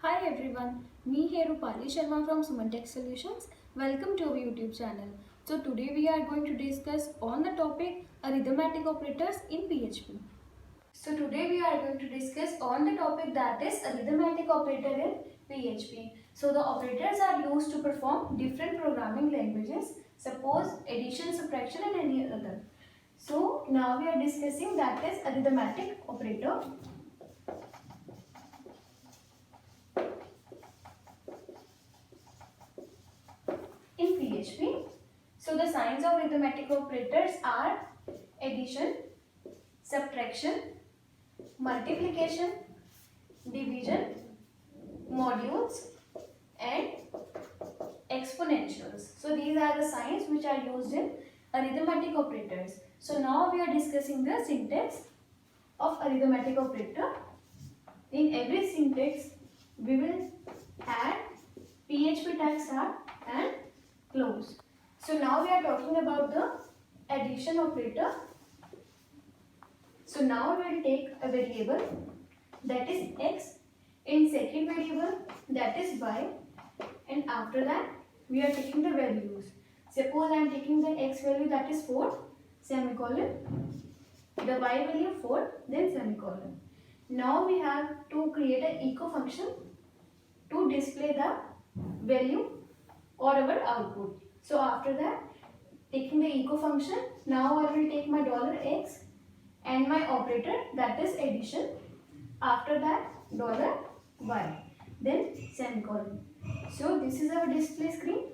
Hi everyone, me here Rupali Sharma from Suman Solutions. Welcome to our YouTube channel. So today we are going to discuss on the topic arithmetic operators in PHP. So today we are going to discuss on the topic that is arithmetic operator in PHP. So the operators are used to perform different programming languages, suppose addition, subtraction and any other. So now we are discussing that is arithmetic operator. In PHP, so the signs of arithmetic operators are addition, subtraction, multiplication, division, modules and exponentials. So these are the signs which are used in arithmetic operators. So now we are discussing the syntax of arithmetic operator. In every syntax we will add PHP tag start and close. So now we are talking about the addition operator. So now we will take a variable that is x, in second variable that is y, and after that we are taking the values. Suppose I am taking the x value that is 4, semicolon, the y value 4, then semicolon. Now we have to create an echo function to display the value or our output. So after that, taking the echo function, now I will take my $x and my operator that is addition. After that, $y, then semicolon. So this is our display screen.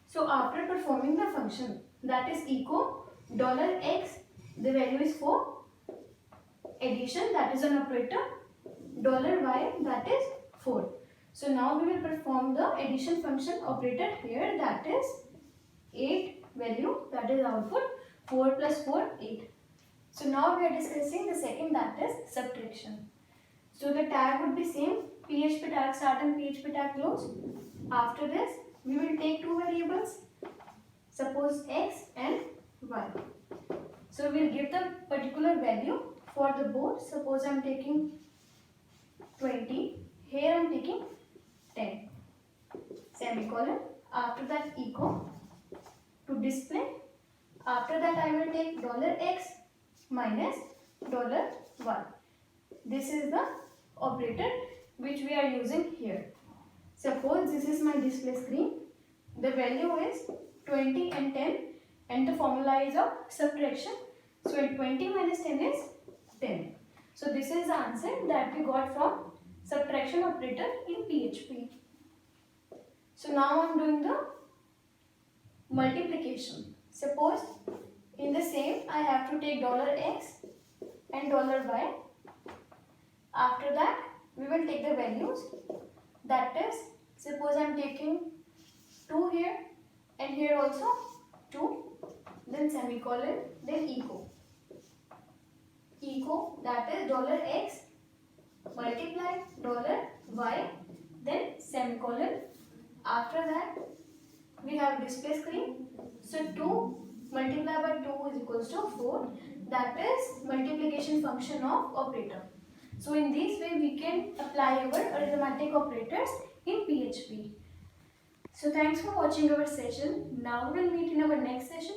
So after performing the function that is echo $x, the value is 4, addition that is an operator, $y that is 4. So now we will perform the addition function operator here, that is 8 value, that is output, 4 plus 4, 8. So now we are discussing the second, that is subtraction. So the tag would be same, PHP tag start and PHP tag close. After this, we will take two variables, suppose x and y. So we will give the particular value for the both. Suppose I am taking 20, here I am taking 10, semicolon. After that, echo to display. After that, I will take $x minus $y. This is the operator which we are using here. Suppose this is my display screen. The value is 20 and 10 and the formula is of subtraction. So 20 minus 10 is 10. So this is the answer that we got from subtraction operator in PHP. So now I am doing the multiplication. Suppose in the same I have to take $x and $y. After that we will take the values, that is, suppose I am taking 2 here and here also 2, then semicolon, then echo. Echo, that is $x multiply $y, then semicolon. After that we have display screen. So 2 multiplied by 2 is equals to 4, that is multiplication function of operator. So in this way we can apply our arithmetic operators in PHP. So thanks for watching our session. Now we will meet in our next session